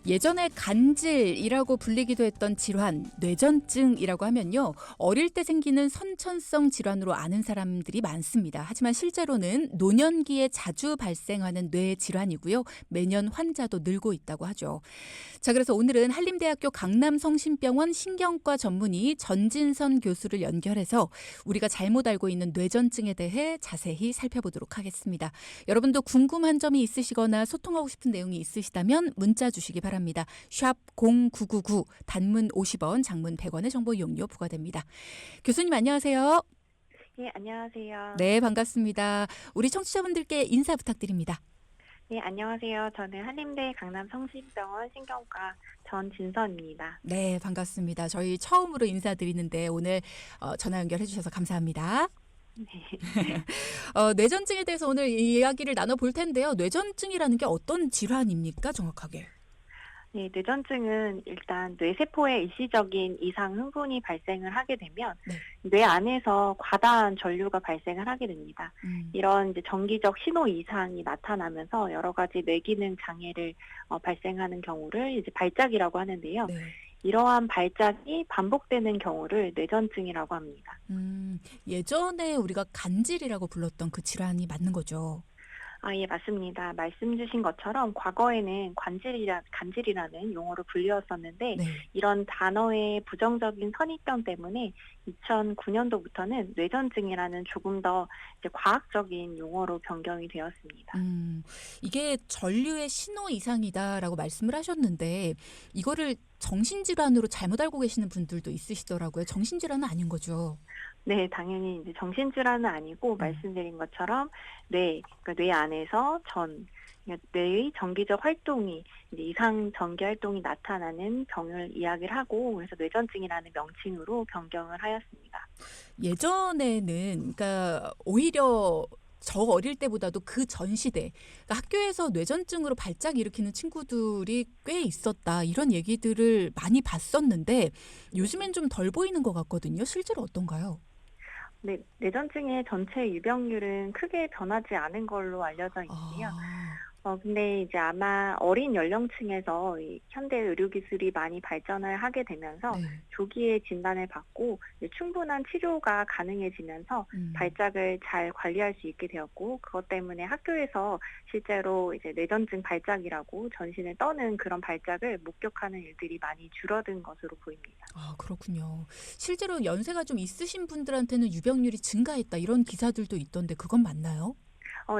예전에 간질이라고 불리기도 했던 질환, 뇌전증이라고 하면요. 어릴 때 생기는 선천성 질환으로 아는 사람들이 많습니다. 하지만 실제로는 노년기에 자주 발생하는 뇌 질환이고요. 매년 환자도 늘고 있다고 하죠. 자, 그래서 오늘은 한림대학교 강남성심병원 신경과 전문의 전진선 교수를 연결해서 우리가 잘못 알고 있는 뇌전증에 대해 자세히 살펴보도록 하겠습니다. 여러분도 궁금한 점이 있으시거나 소통하고 싶은 내용이 있으시다면 문자 주시기 바랍니다. 샵 0999 단문 50원, 장문 100원의 정보 이용료 부과됩니다. 교수님 안녕하세요. 네, 안녕하세요. 네, 반갑습니다. 우리 청취자분들께 인사 부탁드립니다. 네, 안녕하세요. 저는 한림대 강남성심병원 신경과 전진선입니다. 네, 반갑습니다. 저희 처음으로 인사드리는데 오늘 전화 연결해 주셔서 감사합니다. 네. 뇌전증에 대해서 오늘 이야기를 나눠볼 텐데요. 뇌전증이라는 게 어떤 질환입니까, 정확하게? 네, 뇌전증은 일단 뇌세포에 일시적인 이상 흥분이 발생을 하게 되면 네. 뇌 안에서 과다한 전류가 발생을 하게 됩니다. 이런 이제 정기적 신호 이상이 나타나면서 여러 가지 뇌기능 장애를 발생하는 경우를 이제 발작이라고 하는데요. 네. 이러한 발작이 반복되는 경우를 뇌전증이라고 합니다. 예전에 우리가 간질이라고 불렀던 그 질환이 맞는 거죠? 아, 예, 맞습니다. 말씀 주신 것처럼 과거에는 간질이라는 용어로 불리웠었는데, 네. 이런 단어의 부정적인 선입견 때문에 2009년도부터는 뇌전증이라는 조금 더 이제 과학적인 용어로 변경이 되었습니다. 이게 전류의 신호 이상이다라고 말씀을 하셨는데 이거를 정신질환으로 잘못 알고 계시는 분들도 있으시더라고요. 정신질환은 아닌 거죠? 네, 당연히 이제 정신질환은 아니고 말씀드린 것처럼 그러니까 뇌 안에서 그러니까 뇌의 정기적 활동이 이제 이상 전기 활동이 나타나는 병을 이야기를 하고 그래서 뇌전증이라는 명칭으로 변경을 하였습니다. 예전에는 그러니까 오히려 저 어릴 때보다도 그 전 시대, 그러니까 학교에서 뇌전증으로 발작 일으키는 친구들이 꽤 있었다 이런 얘기들을 많이 봤었는데 요즘엔 좀 덜 보이는 것 같거든요. 실제로 어떤가요? 네, 뇌전증의 전체 유병률은 크게 변하지 않은 걸로 알려져 있는데요. 아, 근데 이제 아마 어린 연령층에서 이 현대 의료 기술이 많이 발전을 하게 되면서 네. 조기에 진단을 받고 이제 충분한 치료가 가능해지면서 발작을 잘 관리할 수 있게 되었고 그것 때문에 학교에서 실제로 이제 뇌전증 발작이라고 전신을 떠는 그런 발작을 목격하는 일들이 많이 줄어든 것으로 보입니다. 아, 그렇군요. 실제로 연세가 좀 있으신 분들한테는 유병률이 증가했다 이런 기사들도 있던데 그건 맞나요?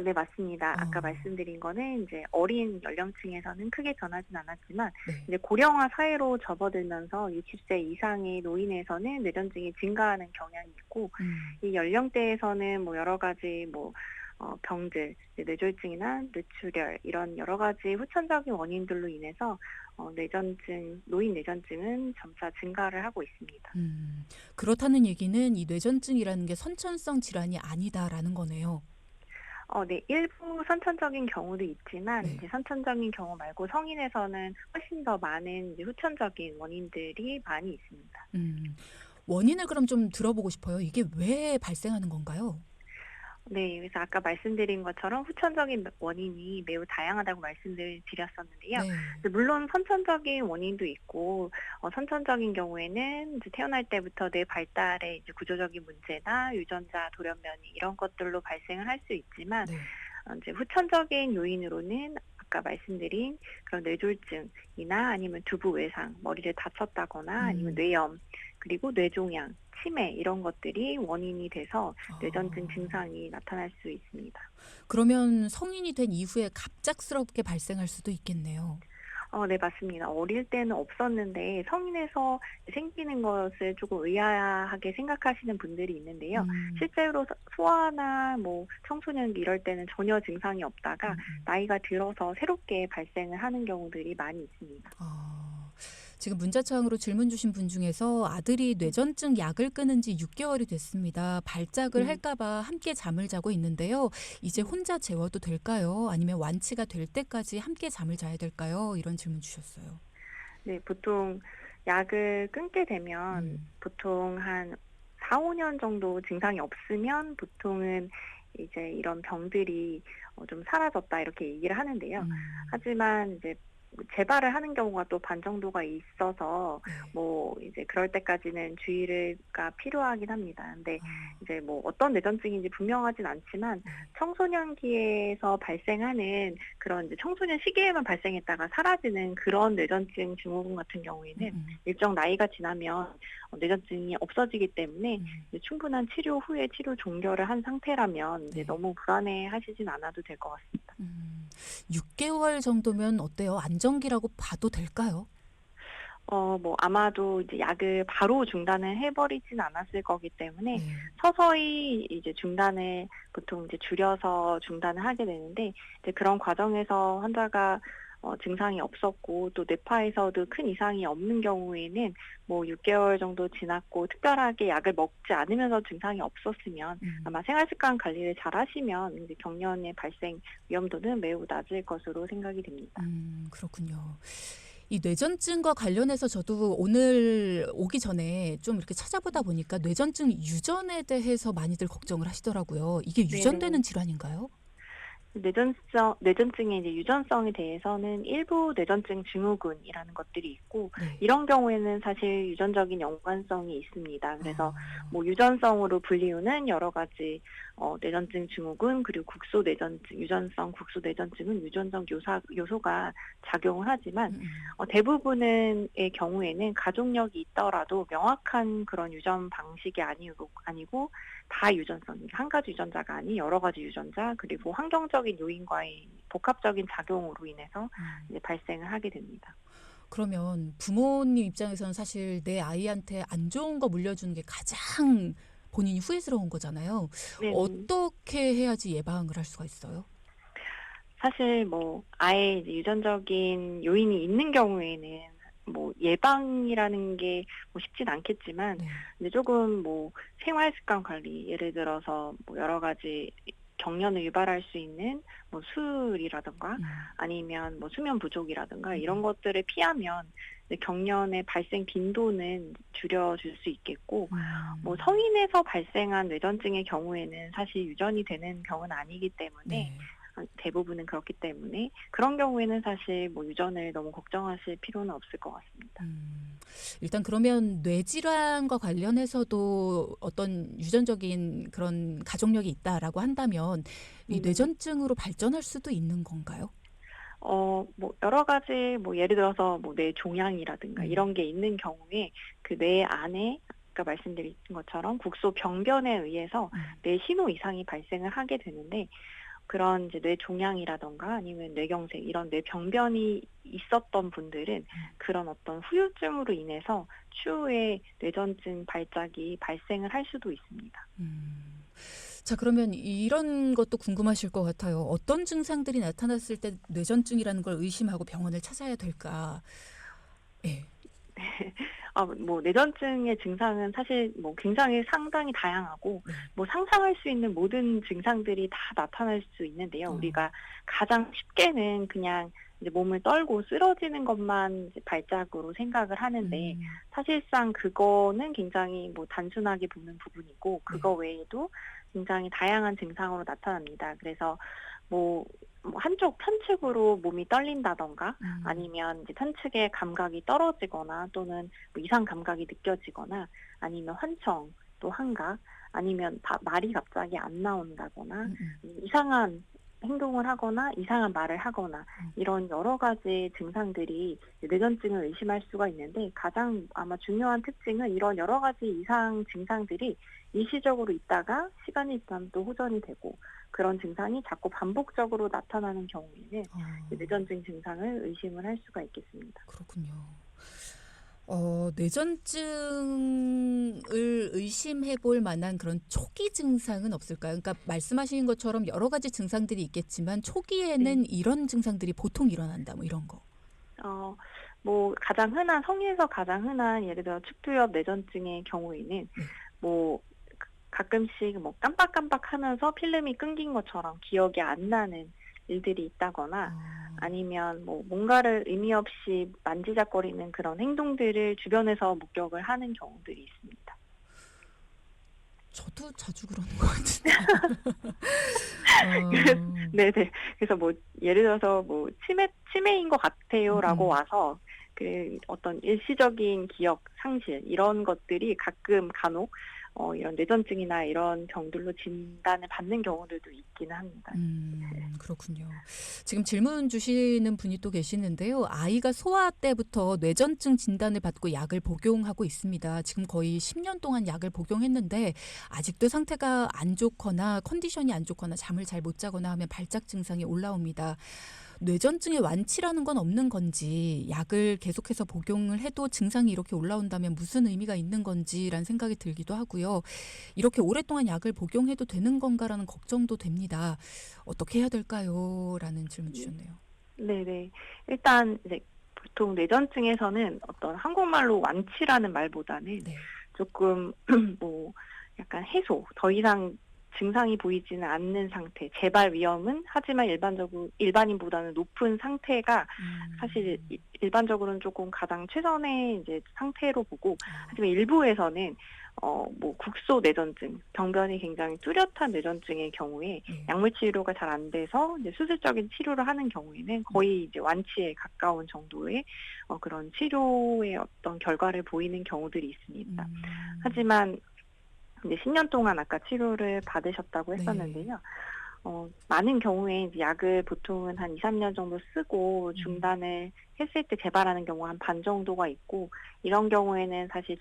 네, 맞습니다. 아까 어, 말씀드린 거는 이제 어린 연령층에서는 크게 변하진 않았지만 네. 이제 고령화 사회로 접어들면서 60세 이상의 노인에서는 뇌전증이 증가하는 경향이 있고 이 연령대에서는 뭐 여러 가지 병들, 이제 뇌졸중이나 뇌출혈 이런 여러 가지 후천적인 원인들로 인해서 노인 뇌전증은 점차 증가를 하고 있습니다. 그렇다는 얘기는 이 뇌전증이라는 게 선천성 질환이 아니다라는 거네요. 네. 일부 선천적인 경우도 있지만 네. 이제 선천적인 경우 말고 성인에서는 훨씬 더 많은 이제 후천적인 원인들이 많이 있습니다. 음, 원인을 그럼 좀 들어보고 싶어요. 이게 왜 발생하는 건가요? 네. 그래서 아까 말씀드린 것처럼 후천적인 원인이 매우 다양하다고 말씀을 드렸었는데요. 네. 물론 선천적인 원인도 있고 선천적인 경우에는 이제 태어날 때부터 뇌 발달의 이제 구조적인 문제나 유전자 돌연변이 이런 것들로 발생을 할 수 있지만 네. 이제 후천적인 요인으로는 아까 말씀드린 그런 뇌졸중이나 아니면 두부 외상, 머리를 다쳤다거나 아니면 음. 뇌염, 그리고 뇌종양, 치매 이런 것들이 원인이 돼서 뇌전증 아, 증상이 나타날 수 있습니다. 그러면 성인이 된 이후에 갑작스럽게 발생할 수도 있겠네요. 네, 맞습니다. 어릴 때는 없었는데 성인에서 생기는 것을 조금 의아하게 생각하시는 분들이 있는데요. 음. 실제로 소아나 청소년기 이럴 때는 전혀 증상이 없다가 음. 나이가 들어서 새롭게 발생을 하는 경우들이 많이 있습니다. 아, 지금 문자창으로 질문 주신 분 중에서 아들이 뇌전증 약을 끊은 지 6개월이 됐습니다. 발작을 음. 할까 봐 함께 잠을 자고 있는데요. 이제 음. 혼자 재워도 될까요? 아니면 완치가 될 때까지 함께 잠을 자야 될까요? 이런 질문 주셨어요. 네, 보통 약을 끊게 되면 음. 보통 한 4-5년 정도 증상이 없으면 보통은 이제 이런 병들이 좀 사라졌다 이렇게 얘기를 하는데요. 음. 하지만 이제 재발을 하는 경우가 또 반 정도가 있어서 네. 뭐 이제 그럴 때까지는 주의가 필요하긴 합니다. 근데 아, 이제 뭐 어떤 뇌전증인지 분명하진 않지만 네. 청소년기에서 발생하는 그런 이제 청소년 시기에만 발생했다가 사라지는 그런 뇌전증 증후군 같은 음, 경우에는 음, 일정 나이가 지나면 뇌전증이 없어지기 때문에 음. 이제 충분한 치료 후에 치료 종결을 한 상태라면 이제 네. 너무 불안해 하시진 않아도 될 것 같습니다. 6개월 정도면 어때요? 안정기라고 봐도 될까요? 뭐 아마도 이제 약을 바로 중단을 해버리진 않았을 거기 때문에 네. 서서히 이제 중단을 보통 이제 줄여서 중단을 하게 되는데 이제 그런 과정에서 환자가 증상이 없었고 또 뇌파에서도 큰 이상이 없는 경우에는 뭐 6개월 정도 지났고 특별하게 약을 먹지 않으면서 증상이 없었으면 음, 아마 생활습관 관리를 잘 하시면 이제 경련의 발생 위험도는 매우 낮을 것으로 생각이 됩니다. 그렇군요. 이 뇌전증과 관련해서 저도 오늘 오기 전에 좀 이렇게 찾아보다 보니까 뇌전증 유전에 대해서 많이들 걱정을 하시더라고요. 이게 유전되는 네네. 질환인가요? 뇌전증의 이제 유전성에 대해서는 일부 뇌전증 증후군이라는 것들이 있고 네. 이런 경우에는 사실 유전적인 연관성이 있습니다. 그래서 아, 뭐 유전성으로 불리우는 여러 가지 뇌전증 증후군 그리고 유전성 국소 뇌전증은 유전적 요소가 작용을 하지만 음, 음. 대부분의 경우에는 가족력이 있더라도 명확한 그런 유전 방식이 아니고 다 유전성, 한 가지 유전자가 아닌 여러 가지 유전자 그리고 환경적인 요인과의 복합적인 작용으로 인해서 음. 이제 발생을 하게 됩니다. 그러면 부모님 입장에서는 사실 내 아이한테 안 좋은 거 물려주는 게 가장 본인이 후회스러운 거잖아요. 네네. 어떻게 해야지 예방을 할 수가 있어요? 사실 뭐 아예 이제 유전적인 요인이 있는 경우에는 뭐 예방이라는 게 뭐 쉽진 않겠지만 네. 이제 조금 뭐 생활 습관 관리 예를 들어서 뭐 여러 가지 경련을 유발할 수 있는 뭐 술이라든가 음, 아니면 뭐 수면 부족이라든가 이런 음, 것들을 피하면 이제 경련의 발생 빈도는 줄여줄 수 있겠고 뭐 음. 성인에서 발생한 뇌전증의 경우에는 사실 유전이 되는 경우는 아니기 때문에 네. 대부분은 그렇기 때문에 그런 경우에는 사실 뭐 유전을 너무 걱정하실 필요는 없을 것 같습니다. 음. 일단 그러면 뇌질환과 관련해서도 어떤 유전적인 그런 가족력이 있다라고 한다면 이 네네. 뇌전증으로 발전할 수도 있는 건가요? 뭐 여러 가지 뭐 예를 들어서 뭐 뇌 종양이라든가 음. 이런 게 있는 경우에 그 뇌 안에 아까 말씀드린 것처럼 국소 병변에 의해서 음. 뇌 신호 이상이 발생을 하게 되는데 그런 이제 뇌 종양이라든가 아니면 뇌경색 이런 뇌 병변이 있었던 분들은 음. 그런 어떤 후유증으로 인해서 추후에 뇌전증 발작이 발생을 할 수도 있습니다. 음. 자, 그러면 이런 것도 궁금하실 것 같아요. 어떤 증상들이 나타났을 때 뇌전증이라는 걸 의심하고 병원을 찾아야 될까? 예. 뭐 뇌전증의 증상은 사실 뭐 굉장히 상당히 다양하고 네. 뭐 상상할 수 있는 모든 증상들이 다 나타날 수 있는데요. 어. 우리가 가장 쉽게는 그냥 이제 몸을 떨고 쓰러지는 것만 이제 발작으로 생각을 하는데 음. 사실상 그거는 굉장히 뭐 단순하게 보는 부분이고 그거 네. 외에도 굉장히 다양한 증상으로 나타납니다. 그래서 뭐 한쪽 편측으로 몸이 떨린다든가 음. 아니면 이제 편측의 감각이 떨어지거나 또는 뭐 이상 감각이 느껴지거나 아니면 환청 또 환각 아니면 말이 갑자기 안 나온다거나 음음. 이상한 행동을 하거나 이상한 말을 하거나 음. 이런 여러 가지 증상들이 뇌전증을 의심할 수가 있는데 가장 아마 중요한 특징은 이런 여러 가지 이상 증상들이 일시적으로 있다가 시간이 지나면 또 호전이 되고 그런 증상이 자꾸 반복적으로 나타나는 경우에는 어. 뇌전증 증상을 의심을 할 수가 있겠습니다. 그렇군요. 뇌전증을 의심해 볼 만한 그런 초기 증상은 없을까요? 그러니까 말씀하신 것처럼 여러 가지 증상들이 있겠지만 네. 초기에는 이런 증상들이 보통 일어난다 뭐 이런 거. 어, 성인에서 가장 흔한 예를 들어 측두엽 뇌전증의 경우에는 네. 뭐 가끔씩 뭐 깜빡깜빡하면서 필름이 끊긴 것처럼 기억이 안 나는 일들이 있다거나 어. 아니면 뭐 뭔가를 의미 없이 만지작거리는 그런 행동들을 주변에서 목격을 하는 경우들이 있습니다. 저도 자주 그러는 것 같은데. 그래서 어. 네네. 그래서 뭐 예를 들어서 뭐 치매인 것 같아요라고 음음. 와서 그 어떤 일시적인 기억 상실 이런 것들이 가끔 간혹 이런 뇌전증이나 이런 병들로 진단을 받는 경우들도 있기는 합니다. 그렇군요. 지금 질문 주시는 분이 또 계시는데요. 아이가 소아 때부터 뇌전증 진단을 받고 약을 복용하고 있습니다. 지금 거의 10년 동안 약을 복용했는데 아직도 상태가 안 좋거나 컨디션이 안 좋거나 잠을 잘 못 자거나 하면 발작 증상이 올라옵니다. 뇌전증의 완치라는 건 없는 건지 약을 계속해서 복용을 해도 증상이 이렇게 올라온다면 무슨 의미가 있는 건지라는 생각이 들기도 하고요. 이렇게 오랫동안 약을 복용해도 되는 건가라는 걱정도 됩니다. 어떻게 해야 될까요? 라는 질문 주셨네요. 네네. 일단 이제 보통 뇌전증에서는 어떤 한국말로 완치라는 말보다는 네. 조금 뭐 약간 해소, 더 이상 증상이 보이지는 않는 상태, 재발 위험은 하지만 일반인보다는 높은 상태가 사실 음. 일반적으로는 조금 가장 최선의 이제 상태로 보고, 아, 하지만 일부에서는 뭐 국소 뇌전증, 병변이 굉장히 뚜렷한 뇌전증의 경우에 네. 약물 치료가 잘 안 돼서 이제 수술적인 치료를 하는 경우에는 네. 거의 이제 완치에 가까운 정도의 그런 치료의 어떤 결과를 보이는 경우들이 있습니다. 음. 하지만 이제 10년 동안 아까 치료를 받으셨다고 네. 했었는데요. 많은 경우에 이제 약을 보통은 한 2-3년 정도 쓰고 음. 중단을 했을 때 재발하는 경우가 한 반 정도가 있고, 이런 경우에는 사실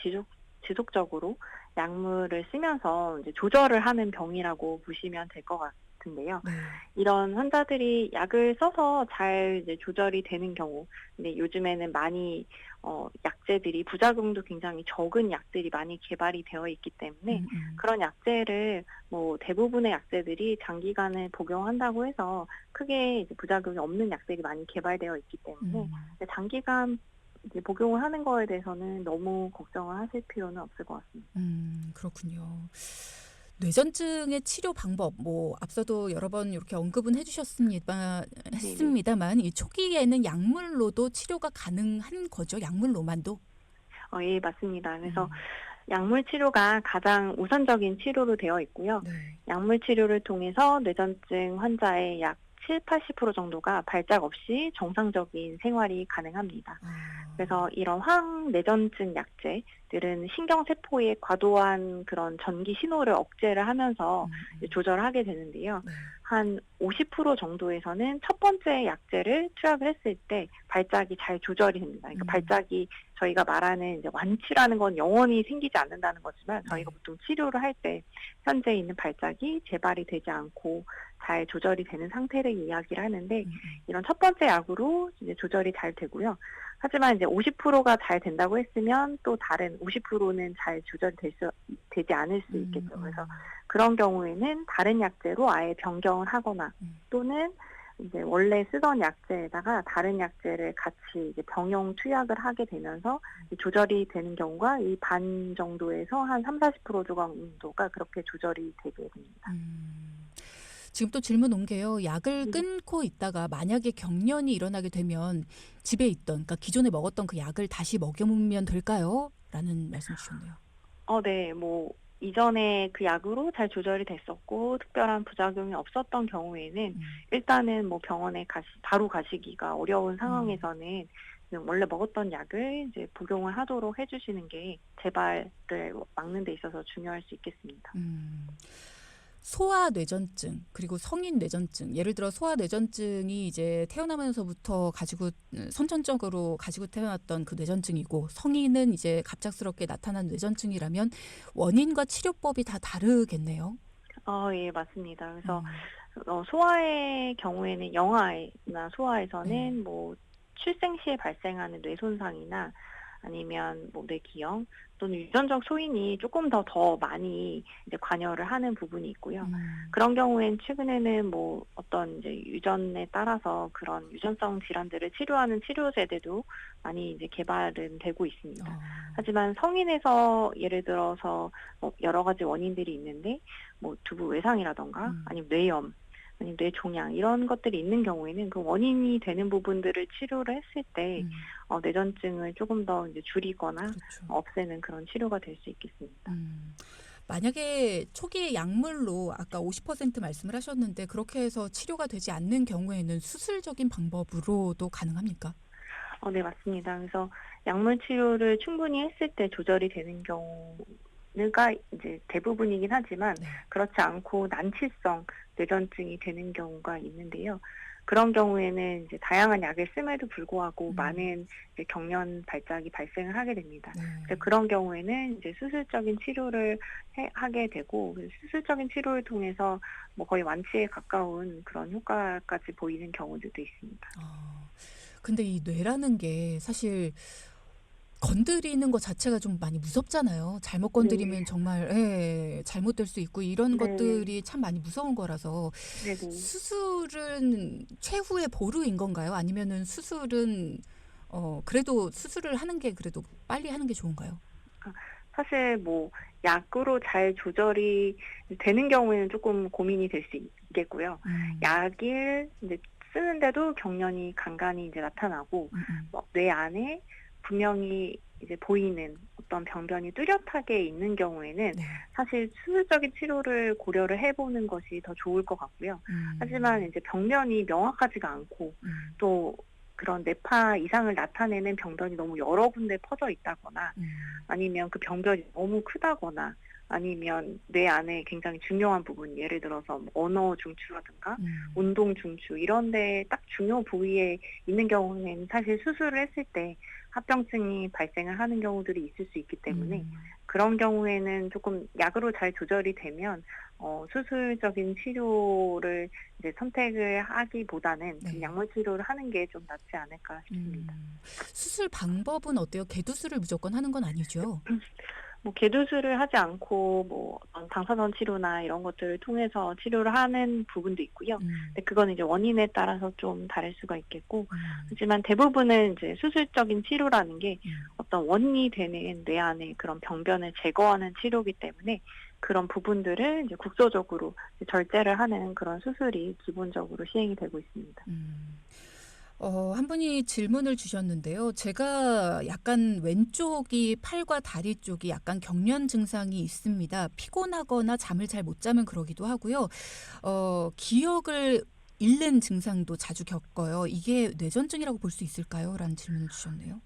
지속적으로 약물을 쓰면서 이제 조절을 하는 병이라고 보시면 될 것 같은데요. 네. 이런 환자들이 약을 써서 잘 이제 조절이 되는 경우, 근데 요즘에는 많이 약제들이 부작용도 굉장히 적은 약들이 많이 개발이 되어 있기 때문에 음음. 그런 약제를 뭐 대부분의 약제들이 장기간을 복용한다고 해서 크게 이제 부작용이 없는 약들이 많이 개발되어 있기 때문에 음. 이제 장기간 이제 복용을 하는 거에 대해서는 너무 걱정을 하실 필요는 없을 것 같습니다. 그렇군요. 뇌전증의 치료 방법 뭐 앞서도 여러 번 이렇게 언급은 네네. 했습니다만 이 초기에는 약물로도 치료가 가능한 거죠? 약물로만도? 예, 맞습니다. 그래서 음. 약물 치료가 가장 우선적인 치료로 되어 있고요. 네. 약물 치료를 통해서 뇌전증 환자의 약 70-80% 정도가 발작 없이 정상적인 생활이 가능합니다. 아. 그래서 이런 항내전증 약제들은 신경세포의 과도한 그런 전기 신호를 억제를 하면서 이제 음음. 조절하게 되는데요. 네. 한 50% 정도에서는 첫 번째 약제를 투약을 했을 때 발작이 잘 조절이 됩니다. 그러니까 음. 발작이 저희가 말하는 이제 완치라는 건 영원히 생기지 않는다는 거지만, 저희가 네. 보통 치료를 할 때 현재 있는 발작이 재발이 되지 않고 잘 조절이 되는 상태를 이야기를 하는데, 음음. 이런 첫 번째 약으로 이제 조절이 잘 되고요. 하지만 이제 50%가 잘 된다고 했으면 또 다른 50%는 잘 조절이 되지 않을 수 음 있겠죠. 그래서 음. 그런 경우에는 다른 약제로 아예 변경을 하거나, 음. 또는 이제 원래 쓰던 약제에다가 다른 약제를 같이 이제 병용 투약을 하게 되면서 조절이 되는 경우가 이 반 정도에서 한 30-40% 정도가 그렇게 조절이 되게 됩니다. 음. 지금 또 질문 온 게요. 약을 네. 끊고 있다가 만약에 경련이 일어나게 되면 집에 있던 그러니까 기존에 먹었던 그 약을 다시 먹여 보면 될까요? 라는 말씀 주셨네요. 네. 뭐 이전에 그 약으로 잘 조절이 됐었고 특별한 부작용이 없었던 경우에는 음. 일단은 뭐 병원에 바로 가시기가 어려운 음. 상황에서는 그냥 원래 먹었던 약을 이제 복용을 하도록 해 주시는 게 재발을 막는 데 있어서 중요할 수 있겠습니다. 음. 소아 뇌전증 그리고 성인 뇌전증 예를 들어 소아 뇌전증이 이제 태어나면서부터 가지고 선천적으로 가지고 태어났던 그 뇌전증이고 성인은 이제 갑작스럽게 나타난 뇌전증이라면 원인과 치료법이 다 다르겠네요. 예, 맞습니다. 그래서 음. 소아의 경우에는 영아나 네. 소아에서는 뭐 출생 시에 발생하는 뇌 손상이나 아니면 뭐 뇌기형 또는 유전적 소인이 조금 더 많이 이제 관여를 하는 부분이 있고요. 음. 그런 경우엔 최근에는 뭐 어떤 이제 유전에 따라서 그런 유전성 질환들을 치료하는 치료제들도 많이 이제 개발은 되고 있습니다. 어. 하지만 성인에서 예를 들어서 뭐 여러 가지 원인들이 있는데 뭐 두부 외상이라든가 음. 아니면 뇌염 아니면 뇌종양 이런 것들이 있는 경우에는 그 원인이 되는 부분들을 치료를 했을 때 음. 뇌전증을 조금 더 이제 줄이거나 그렇죠. 없애는 그런 치료가 될 수 있겠습니다. 음. 만약에 초기 약물로 아까 50% 말씀을 하셨는데 그렇게 해서 치료가 되지 않는 경우에는 수술적인 방법으로도 가능합니까? 네, 맞습니다. 그래서 약물 치료를 충분히 했을 때 조절이 되는 경우가 이제 대부분이긴 하지만 네. 그렇지 않고 난치성 뇌전증이 되는 경우가 있는데요. 그런 경우에는 이제 다양한 약을 씀에도 불구하고 음. 많은 이제 경련 발작이 발생을 하게 됩니다. 그래서 네. 그런 경우에는 이제 수술적인 치료를 하게 되고 그 수술적인 치료를 통해서 뭐 거의 완치에 가까운 그런 효과까지 보이는 경우들도 있습니다. 아. 근데 이 뇌라는 게 사실 건드리는 것 자체가 좀 많이 무섭잖아요. 잘못 네. 건드리면 정말 예 잘못될 수 있고 이런 네. 것들이 참 많이 무서운 거라서 네네. 수술은 최후의 보루인 건가요? 아니면은 수술은 그래도 수술을 하는 게 그래도 빨리 하는 게 좋은가요? 아 사실 뭐 약으로 잘 조절이 되는 경우에는 쪼끔 고민이 될 수 있겠고요. 음. 약을 인제 쓰는데도 경련이 간간이 인제 나타나고 음음. 뭐 뇌 안에 분명히 이제 보이는 어떤 병변이 뚜렷하게 있는 경우에는 네. 사실 수술적인 치료를 고려를 해 보는 것이 더 좋을 것 같고요. 하지만 음. 인제 병변이 명확하지가 않고 음. 또 그런 뇌파 이상을 나타내는 병변이 너무 여러 군데 퍼져 있다거나 음. 아니면 그 병변이 너무 크다거나 아니면 뇌 안에 굉장히 중요한 부분 예를 들어서 뭐 언어 중추라든가 음. 운동 중추 이런 데 딱 중요 부위에 있는 경우에는 사실 수술을 했을 때 합병증이 발생을 하는 경우들이 있을 수 있기 때문에 음. 그런 경우에는 조금 약으로 잘 조절이 되면 수술적인 치료를 이제 선택을 하기보다는 좀 네. 약물 치료를 하는 게 좀 낫지 않을까 싶습니다. 수술 방법은 어때요? 개두술을 무조건 하는 건 아니죠? 뭐 개도술을 하지 않고 뭐 어떤 방사선 치료나 이런 것들을 통해서 치료를 하는 부분도 있고요. 음. 근데 그거는 이제 원인에 따라서 좀 다를 수가 있겠고 음. 하지만 대부분은 이제 수술적인 치료라는 게 음. 어떤 원인이 되는 뇌 안의 그런 병변을 제거하는 치료이기 때문에 그런 부분들을 이제 국소적으로 이제 절제를 하는 그런 수술이 기본적으로 시행이 되고 있습니다. 음. 한 분이 질문을 주셨는데요. 제가 약간 왼쪽이 팔과 다리 쪽이 약간 경련 증상이 있습니다. 피곤하거나 잠을 잘 못 자면 그러기도 하고요. 기억을 잃는 증상도 자주 겪어요. 이게 뇌전증이라고 볼 수 있을까요? 라는 질문을 주셨네요.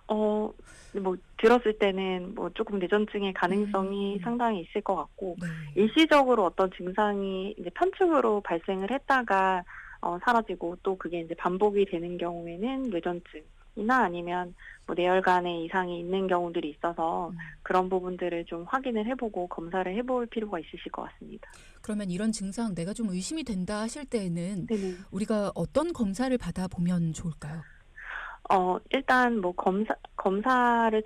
어 뭐 들었을 때는 뭐 쪼끔 뇌전증의 가능성이 음. 상당히 있을 것 같고 네. 일시적으로 어떤 증상이 이제 편측으로 발생을 했다가 사라지고 또 그게 인제 반복이 되는 경우에는 뇌전증이나 아니면 뭐 뇌혈관에 이상이 있는 경우들이 있어서 음. 그런 부분들을 좀 확인을 해 보고 검사를 해 볼 필요가 있으실 것 같습니다. 그러면 이런 증상 내가 좀 의심이 된다 하실 때에는 네네. 우리가 어떤 검사를 받아보면 좋을까요? 일단 뭐 검사를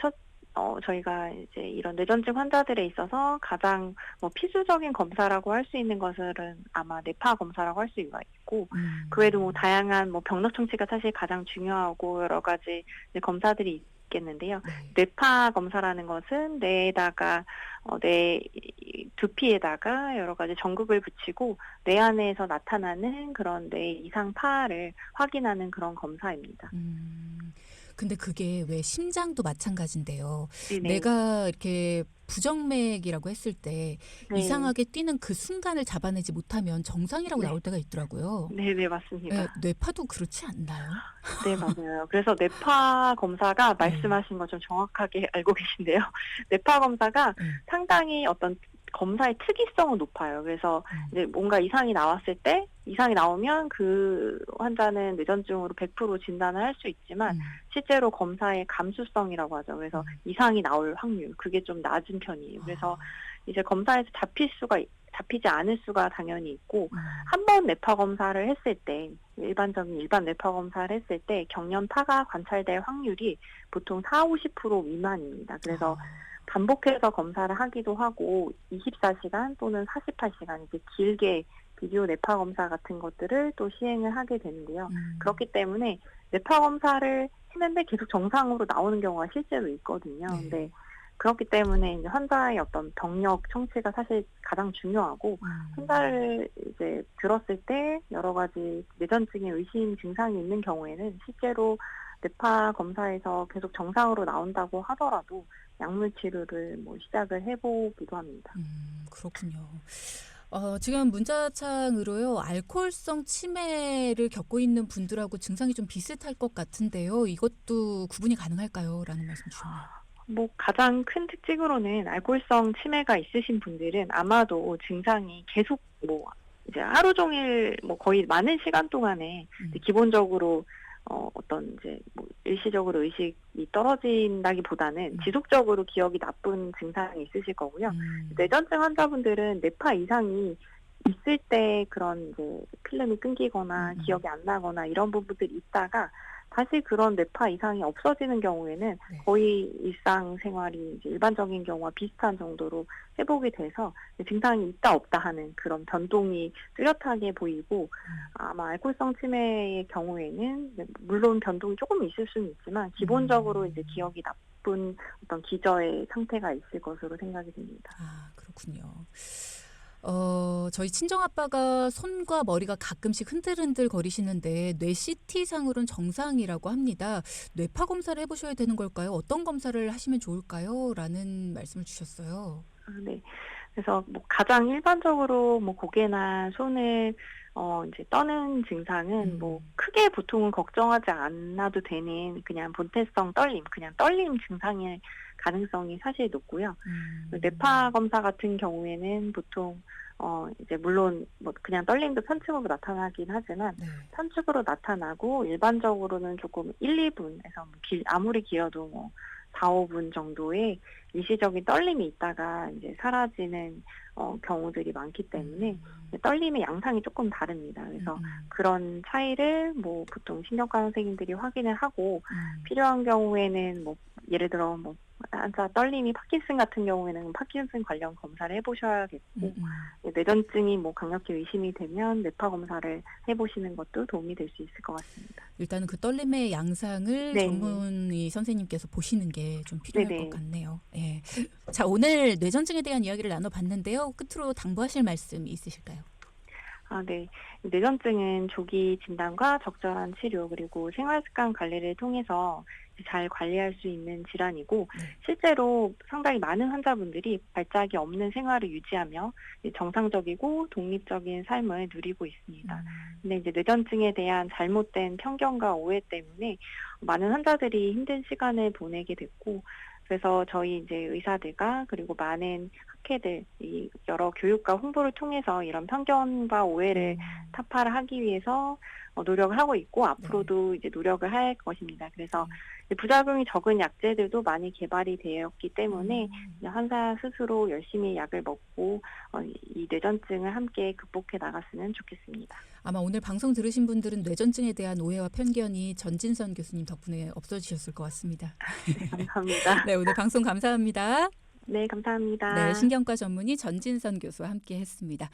저희가 이제 이런 뇌전증 환자들에 있어서 가장 뭐 필수적인 검사라고 할 수 있는 것들은 아마 뇌파 검사라고 할 수가 있고 그 외에도 뭐 음. 다양한 뭐 병력 청취가 사실 가장 중요하고 여러 가지 이제 검사들이 있겠는데요. 네. 뇌파 검사라는 것은 뇌에다가 뇌 두피에다가 여러 가지 전극을 붙이고 뇌 안에서 나타나는 그런 뇌 이상파를 확인하는 그런 검사입니다. 음. 근데 그게 왜 심장도 마찬가지인데요. 네네. 내가 이렇게 부정맥이라고 했을 때 네. 이상하게 뛰는 그 순간을 잡아내지 못하면 정상이라고 네. 나올 때가 있더라고요. 네네. 예, 맞습니다. 뇌파도 그렇지 않나요? 네 맞아요. 그래서 뇌파 검사가 네. 말씀하신 것처럼 정확하게 알고 계신데요. 뇌파 검사가 예. 상당히 어떤 검사의 특이성은 높아요. 그래서 음. 이제 뭔가 이상이 나왔을 때 이상이 나오면 그 환자는 뇌전증으로 100% 진단을 할 수 있지만 음. 실제로 검사의 감수성이라고 하죠. 그래서 음. 이상이 나올 확률 그게 좀 낮은 편이에요. 그래서 아. 이제 검사에서 잡히지 않을 수가 당연히 있고 음. 한 번 뇌파 검사를 했을 때 일반 뇌파 검사를 했을 때 경련파가 관찰될 확률이 보통 40~50% 미만입니다. 그래서 아. 반복해서 검사를 하기도 하고 24시간 또는 48시간 이렇게 길게 비디오 뇌파 검사 같은 것들을 또 시행을 하게 되는데요. 음. 그렇기 때문에 뇌파 검사를 했는데 계속 정상으로 나오는 경우가 실제로 있거든요. 근데 네. 그렇기 때문에 이제 환자의 어떤 병력 청취가 사실 가장 중요하고 음. 환자를 이제 들었을 때 여러 가지 뇌전증의 의심 증상이 있는 경우에는 실제로 뇌파 검사에서 계속 정상으로 나온다고 하더라도 약물 치료를 뭐 시작을 해보기도 합니다. 그렇군요. 지금 문자창으로요. 알코올성 치매를 겪고 있는 분들하고 증상이 좀 비슷할 것 같은데요. 이것도 구분이 가능할까요? 라는 말씀 주셨네요. 뭐 가장 큰 특징으로는 알코올성 치매가 있으신 분들은 아마도 증상이 계속 뭐 이제 하루 종일 뭐 거의 많은 시간 동안에 이제 기본적으로 어떤 이제 뭐 일시적으로 의식이 떨어진다기보다는 지속적으로 기억이 나쁜 증상이 있으실 거고요. 뇌전증 환자분들은 뇌파 이상이 있을 때 그런 이제 필름이 끊기거나 기억이 안 나거나 이런 부분들이 있다가 다시 그런 뇌파 이상이 없어지는 경우에는 네. 거의 일상생활이 이제 일반적인 경우와 비슷한 정도로 회복이 돼서 증상이 있다 없다 하는 그런 변동이 뚜렷하게 보이고 아마 알코올성 치매의 경우에는 물론 변동이 조금 있을 수는 있지만 기본적으로 이제 기억이 나쁜 어떤 기저의 상태가 있을 것으로 생각이 됩니다. 아, 그렇군요. 저희 친정아빠가 손과 머리가 가끔씩 흔들흔들 거리시는데 뇌 CT상으로는 정상이라고 합니다. 뇌파 검사를 해보셔야 되는 걸까요? 어떤 검사를 하시면 좋을까요? 라는 말씀을 주셨어요. 네. 그래서 뭐 가장 일반적으로 뭐 고개나 손을 이제 떠는 증상은 뭐 크게 보통은 걱정하지 않아도 되는 그냥 본태성 떨림, 그냥 떨림 증상일 가능성이 사실 높고요. 뇌파 검사 같은 경우에는 보통 이제 물론 뭐 그냥 떨림도 편측으로 나타나긴 하지만 네. 편측으로 나타나고 일반적으로는 조금 1-2분에서 아무리 길어도 뭐 4-5분 정도의 일시적인 떨림이 있다가 이제 사라지는 경우들이 많기 때문에 떨림의 양상이 조금 다릅니다. 그래서 그런 차이를 뭐 보통 신경과 선생님들이 확인을 하고 필요한 경우에는 뭐 예를 들어 뭐 환자 떨림이 파킨슨 같은 경우에는 파킨슨 관련 검사를 해보셔야겠고 뇌전증이 뭐 강력히 의심이 되면 뇌파 검사를 해보시는 것도 도움이 될 수 있을 것 같습니다. 일단은 그 떨림의 양상을 네. 전문의 선생님께서 보시는 게 좀 필요할 네네. 것 같네요. 예. 자, 오늘 뇌전증에 대한 이야기를 나눠봤는데요. 끝으로 당부하실 말씀 있으실까요? 네. 뇌전증은 조기 진단과 적절한 치료 그리고 생활습관 관리를 통해서 잘 관리할 수 있는 질환이고 실제로 상당히 많은 환자분들이 발작이 없는 생활을 유지하며 정상적이고 독립적인 삶을 누리고 있습니다. 근데 이제 뇌전증에 대한 잘못된 편견과 오해 때문에 많은 환자들이 힘든 시간을 보내게 됐고 그래서 저희 이제 의사들과 그리고 많은 학회들, 이 여러 교육과 홍보를 통해서 이런 편견과 오해를 타파를 하기 위해서 노력을 하고 있고 앞으로도 이제 노력을 할 것입니다. 그래서 부작용이 적은 약제들도 많이 개발이 되었기 때문에 환자 스스로 열심히 약을 먹고 이 뇌전증을 함께 극복해 나갔으면 좋겠습니다. 아마 오늘 방송 들으신 분들은 뇌전증에 대한 오해와 편견이 전진선 교수님 덕분에 없어지셨을 것 같습니다. 감사합니다. 네, 오늘 방송 감사합니다. 네, 감사합니다. 네, 신경과 전문의 전진선 교수와 함께 했습니다.